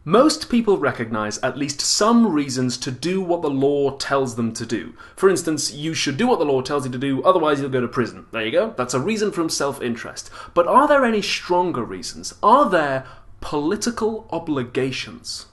Most people recognize at least some reasons to do what the law tells them to do. For instance, you should do what the law tells you to do, otherwise you'll go to prison. There you go. That's a reason from self-interest. But are there any stronger reasons? Are there political obligations?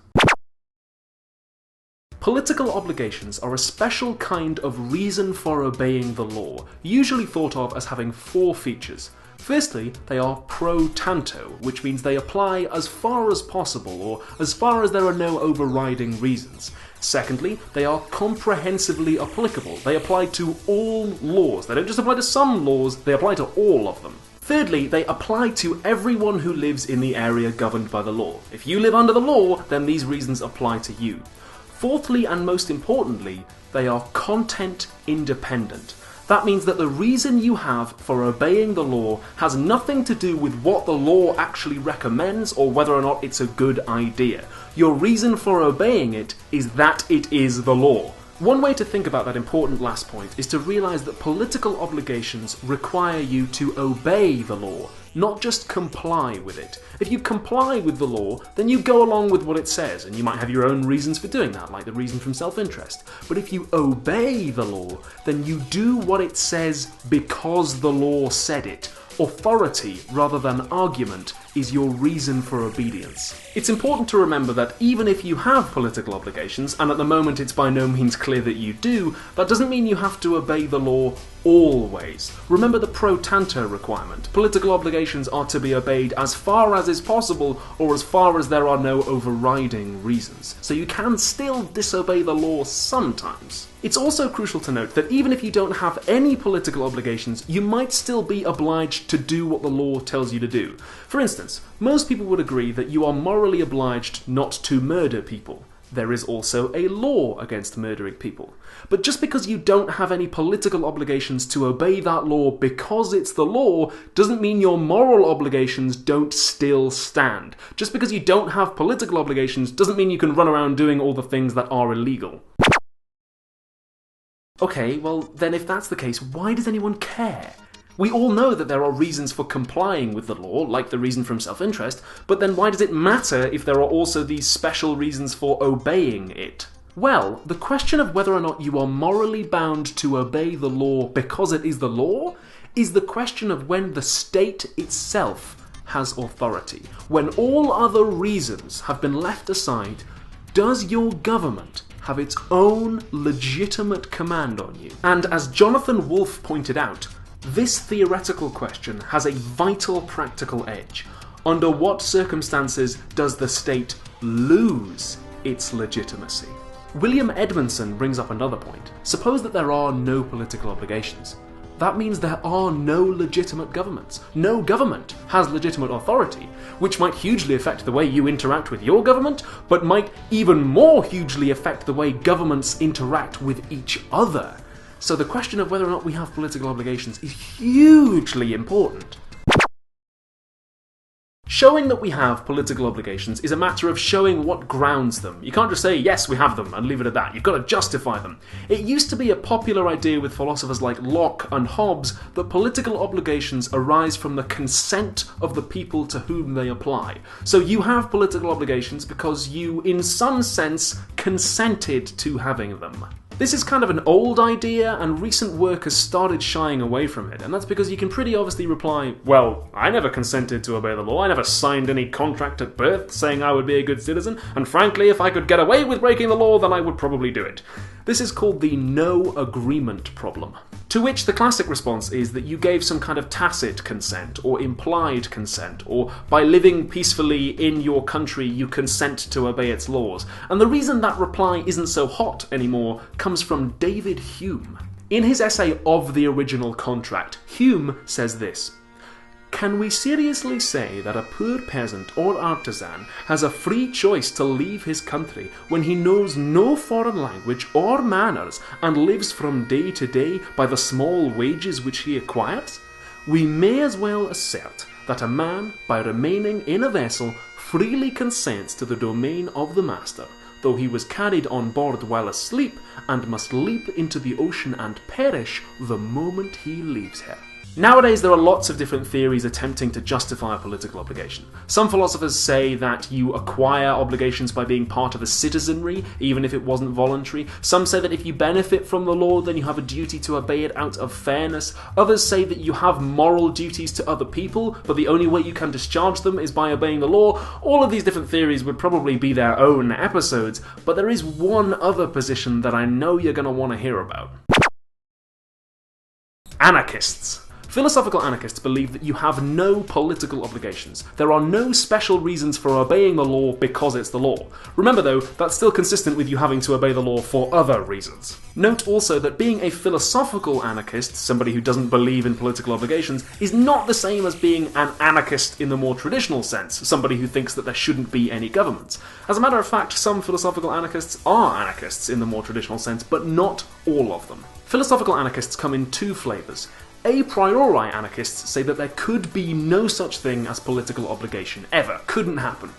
Political obligations are a special kind of reason for obeying the law, usually thought of as having four features. Firstly, they are pro tanto, which means they apply as far as possible, or as far as there are no overriding reasons. Secondly, they are comprehensively applicable. They apply to all laws. They don't just apply to some laws, they apply to all of them. Thirdly, they apply to everyone who lives in the area governed by the law. If you live under the law, then these reasons apply to you. Fourthly, and most importantly, they are content independent. That means that the reason you have for obeying the law has nothing to do with what the law actually recommends or whether or not it's a good idea. Your reason for obeying it is that it is the law. One way to think about that important last point is to realize that political obligations require you to obey the law, not just comply with it. If you comply with the law, then you go along with what it says, and you might have your own reasons for doing that, like the reason from self-interest. But if you obey the law, then you do what it says because the law said it. Authority, rather than argument, is your reason for obedience. It's important to remember that even if you have political obligations, and at the moment it's by no means clear that you do, that doesn't mean you have to obey the law always. Remember the pro tanto requirement. Political obligations are to be obeyed as far as is possible, or as far as there are no overriding reasons. So you can still disobey the law sometimes. It's also crucial to note that even if you don't have any political obligations, you might still be obliged to do what the law tells you to do. For instance, most people would agree that you are morally obliged not to murder people. There is also a law against murdering people. But just because you don't have any political obligations to obey that law because it's the law, doesn't mean your moral obligations don't still stand. Just because you don't have political obligations doesn't mean you can run around doing all the things that are illegal. Okay, well then if that's the case, why does anyone care? We all know that there are reasons for complying with the law, like the reason from self-interest, but then why does it matter if there are also these special reasons for obeying it? Well, the question of whether or not you are morally bound to obey the law because it is the law is the question of when the state itself has authority. When all other reasons have been left aside, does your government have its own legitimate command on you? And as Jonathan Wolff pointed out, this theoretical question has a vital practical edge. Under what circumstances does the state lose its legitimacy? William Edmundson brings up another point. Suppose that there are no political obligations. That means there are no legitimate governments. No government has legitimate authority, which might hugely affect the way you interact with your government, but might even more hugely affect the way governments interact with each other. So the question of whether or not we have political obligations is hugely important. Showing that we have political obligations is a matter of showing what grounds them. You can't just say, yes, we have them, and leave it at that. You've got to justify them. It used to be a popular idea with philosophers like Locke and Hobbes that political obligations arise from the consent of the people to whom they apply. So you have political obligations because you, in some sense, consented to having them. This is kind of an old idea, and recent work has started shying away from it, and that's because you can pretty obviously reply, well, I never consented to obey the law, I never signed any contract at birth saying I would be a good citizen, and frankly, if I could get away with breaking the law, then I would probably do it. This is called the no agreement problem. To which the classic response is that you gave some kind of tacit consent, or implied consent, or by living peacefully in your country you consent to obey its laws. And the reason that reply isn't so hot anymore comes from David Hume. In his essay Of the Original Contract, Hume says this: "Can we seriously say that a poor peasant or artisan has a free choice to leave his country when he knows no foreign language or manners and lives from day to day by the small wages which he acquires? We may as well assert that a man, by remaining in a vessel, freely consents to the domain of the master, though he was carried on board while asleep, and must leap into the ocean and perish the moment he leaves her." Nowadays, there are lots of different theories attempting to justify a political obligation. Some philosophers say that you acquire obligations by being part of a citizenry, even if it wasn't voluntary. Some say that if you benefit from the law, then you have a duty to obey it out of fairness. Others say that you have moral duties to other people, but the only way you can discharge them is by obeying the law. All of these different theories would probably be their own episodes, but there is one other position that I know you're going to want to hear about. Anarchists. Philosophical anarchists believe that you have no political obligations. There are no special reasons for obeying the law because it's the law. Remember though, that's still consistent with you having to obey the law for other reasons. Note also that being a philosophical anarchist, somebody who doesn't believe in political obligations, is not the same as being an anarchist in the more traditional sense, somebody who thinks that there shouldn't be any government. As a matter of fact, some philosophical anarchists are anarchists in the more traditional sense, but not all of them. Philosophical anarchists come in two flavours. A priori anarchists say that there could be no such thing as political obligation, ever. Couldn't happen.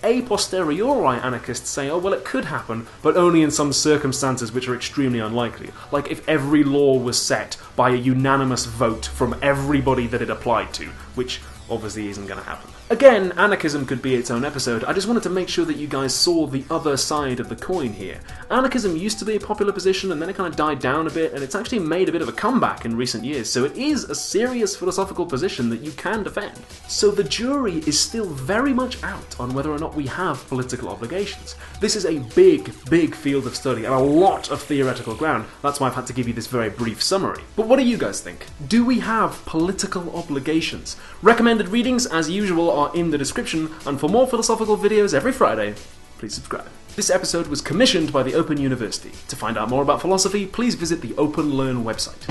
A posteriori anarchists say, oh well, it could happen, but only in some circumstances which are extremely unlikely. Like if every law was set by a unanimous vote from everybody that it applied to, which obviously isn't going to happen. Again, anarchism could be its own episode. I just wanted to make sure that you guys saw the other side of the coin here. Anarchism used to be a popular position and then it kind of died down a bit, and it's actually made a bit of a comeback in recent years, so it is a serious philosophical position that you can defend. So the jury is still very much out on whether or not we have political obligations. This is a big, big field of study and a lot of theoretical ground. That's why I've had to give you this very brief summary. But what do you guys think? Do we have political obligations? Recommended readings, as usual, are in the description, and for more philosophical videos every Friday, please subscribe. This episode was commissioned by the Open University. To find out more about philosophy, please visit the Open Learn website.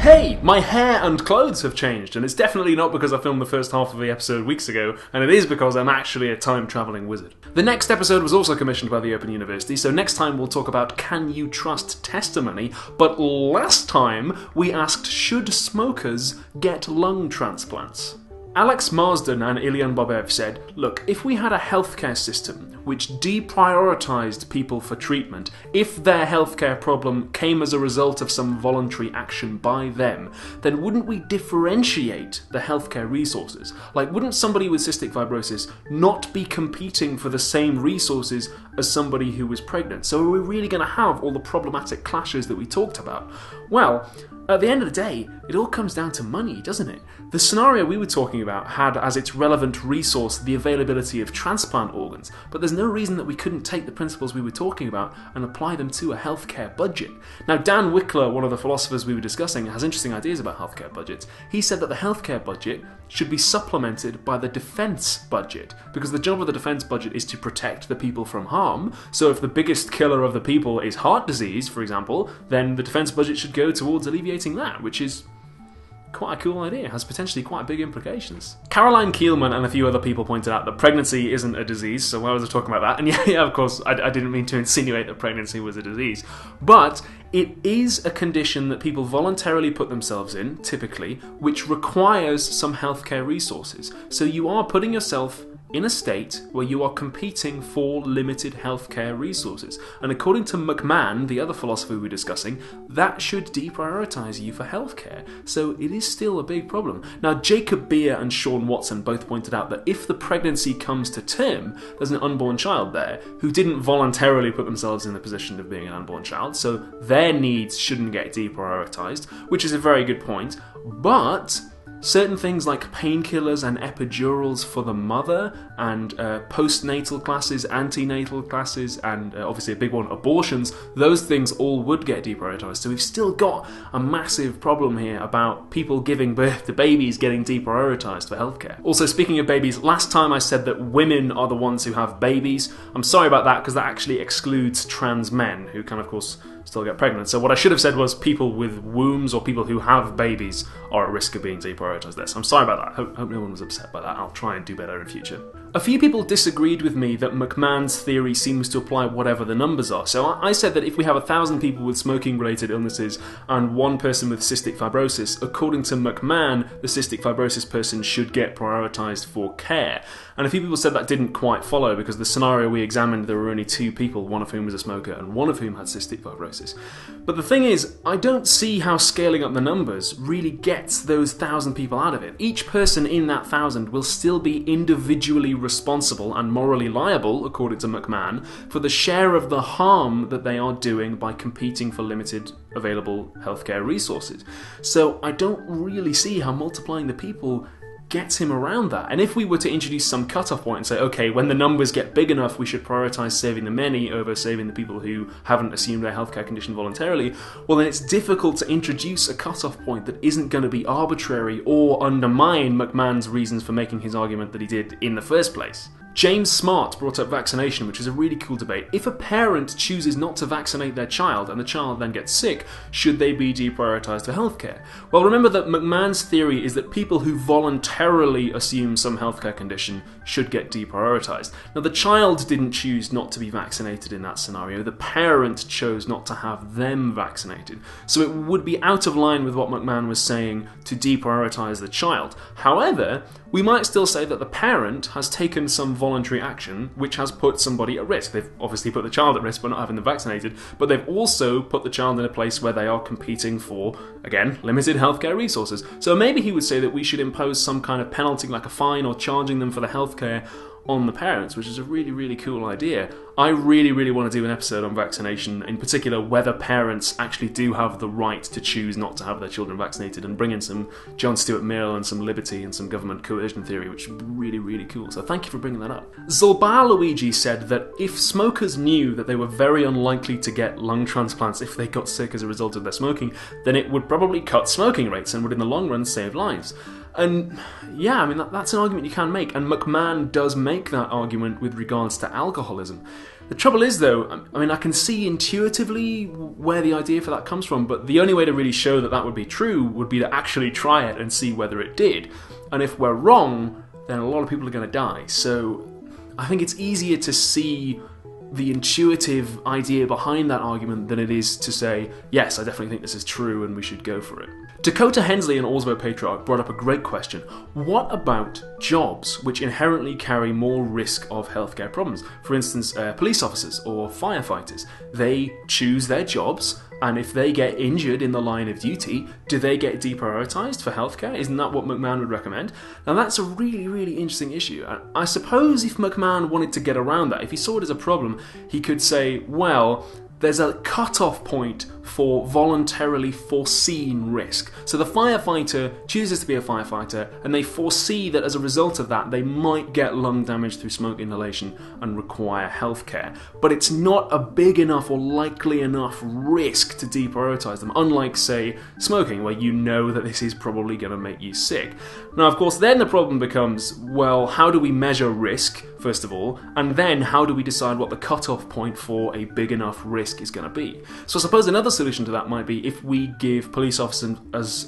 Hey, my hair and clothes have changed, and it's definitely not because I filmed the first half of the episode weeks ago, and it is because I'm actually a time-travelling wizard. The next episode was also commissioned by the Open University, so next time we'll talk about can you trust testimony, but last time we asked should smokers get lung transplants? Alex Marsden and Ilyan Bobev said, look, if we had a healthcare system which deprioritized people for treatment, if their healthcare problem came as a result of some voluntary action by them, then wouldn't we differentiate the healthcare resources? Like, wouldn't somebody with cystic fibrosis not be competing for the same resources as somebody who was pregnant? So are we really going to have all the problematic clashes that we talked about? Well, at the end of the day, it all comes down to money, doesn't it? The scenario we were talking about had as its relevant resource the availability of transplant organs, but there's no reason that we couldn't take the principles we were talking about and apply them to a healthcare budget. Now, Dan Wickler, one of the philosophers we were discussing, has interesting ideas about healthcare budgets. He said that the healthcare budget should be supplemented by the defence budget, because the job of the defence budget is to protect the people from harm. So if the biggest killer of the people is heart disease, for example, then the defence budget should go towards alleviating that, which is quite a cool idea. It has potentially quite big implications. Caroline Kielman and a few other people pointed out that pregnancy isn't a disease, so why was I talking about that? And yeah, of course, I didn't mean to insinuate that pregnancy was a disease, but it is a condition that people voluntarily put themselves in, typically, which requires some healthcare resources. So you are putting yourself in a state where you are competing for limited healthcare resources. And according to McMahon, the other philosopher we were discussing, that should deprioritise you for healthcare. So it is still a big problem. Now, Jacob Beer and Sean Watson both pointed out that if the pregnancy comes to term, there's an unborn child there who didn't voluntarily put themselves in the position of being an unborn child, so their needs shouldn't get deprioritised, which is a very good point. But certain things like painkillers and epidurals for the mother, and postnatal classes, antenatal classes, and obviously a big one, abortions, those things all would get deprioritised. So we've still got a massive problem here about people giving birth to babies getting deprioritised for healthcare. Also, speaking of babies, last time I said that women are the ones who have babies. I'm sorry about that, because that actually excludes trans men, who can, of course, still get pregnant. So what I should have said was people with wombs or people who have babies are at risk of being deprioritised there. So I'm sorry about that. Hope no one was upset by that. I'll try and do better in future. A few people disagreed with me that McMahon's theory seems to apply whatever the numbers are. So I said that if we have 1,000 people with smoking-related illnesses and one person with cystic fibrosis, according to McMahon, the cystic fibrosis person should get prioritised for care. And a few people said that didn't quite follow, because the scenario we examined, there were only 2 people, one of whom was a smoker and one of whom had cystic fibrosis. But the thing is, I don't see how scaling up the numbers really gets those 1,000 people out of it. Each person in that 1,000 will still be individually responsible and morally liable, according to McMahon, for the share of the harm that they are doing by competing for limited available healthcare resources. So I don't really see how multiplying the people gets him around that. And if we were to introduce some cutoff point and say, okay, when the numbers get big enough, we should prioritise saving the many over saving the people who haven't assumed their healthcare condition voluntarily, well then it's difficult to introduce a cutoff point that isn't going to be arbitrary or undermine McMahon's reasons for making his argument that he did in the first place. James Smart brought up vaccination, which is a really cool debate. If a parent chooses not to vaccinate their child and the child then gets sick, should they be deprioritised for healthcare? Well, remember that McMahon's theory is that people who voluntarily assume some healthcare condition should get deprioritised. Now, the child didn't choose not to be vaccinated in that scenario. The parent chose not to have them vaccinated. So it would be out of line with what McMahon was saying to deprioritise the child. However, we might still say that the parent has taken some voluntary action which has put somebody at risk. They've obviously put the child at risk by not having them vaccinated, but they've also put the child in a place where they are competing for, again, limited healthcare resources. So maybe he would say that we should impose some kind of penalty, like a fine or charging them for the healthcare on the parents, which is a really, really cool idea. I really, really want to do an episode on vaccination, in particular whether parents actually do have the right to choose not to have their children vaccinated, and bring in some John Stuart Mill and some liberty and some government coercion theory, which would be really, really cool. So thank you for bringing that up. Zulbaluigi said that if smokers knew that they were very unlikely to get lung transplants if they got sick as a result of their smoking, then it would probably cut smoking rates and would in the long run save lives. And yeah, I mean, that's an argument you can make, and McMahon does make that argument with regards to alcoholism. The trouble is, though, I mean, I can see intuitively where the idea for that comes from, but the only way to really show that that would be true would be to actually try it and see whether it did. And if we're wrong, then a lot of people are going to die. So I think it's easier to see the intuitive idea behind that argument than it is to say, yes, I definitely think this is true and we should go for it. Dakota Hensley and Orsvo Patriarch brought up a great question. What about jobs which inherently carry more risk of healthcare problems? For instance, police officers or firefighters. They choose their jobs, and if they get injured in the line of duty, do they get deprioritised for healthcare? Isn't that what McMahon would recommend? Now that's a really, really interesting issue. I suppose if McMahon wanted to get around that, if he saw it as a problem, he could say, well, there's a cut-off point for voluntarily foreseen risk. So the firefighter chooses to be a firefighter, and they foresee that as a result of that, they might get lung damage through smoke inhalation and require healthcare. But it's not a big enough or likely enough risk to deprioritise them, unlike, say, smoking, where you know that this is probably going to make you sick. Now, of course, then the problem becomes, well, how do we measure risk, first of all, and then how do we decide what the cut-off point for a big enough risk is going to be? So I suppose another solution to that might be if we give police officers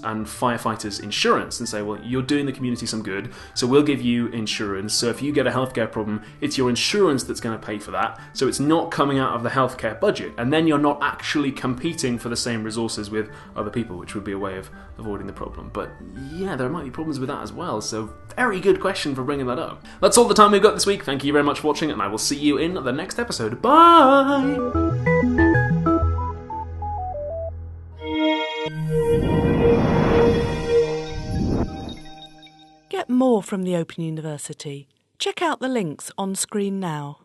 and firefighters insurance and say, well, you're doing the community some good, so we'll give you insurance. So if you get a healthcare problem, it's your insurance that's going to pay for that. So it's not coming out of the healthcare budget, and then you're not actually competing for the same resources with other people, which would be a way of avoiding the problem. But yeah, there might be problems with that as well. So very good question for bringing that up. That's all the time we've got this week. Thank you very much for watching, and I will see you in the next episode. Bye! Get more from the Open University. Check out the links on screen now.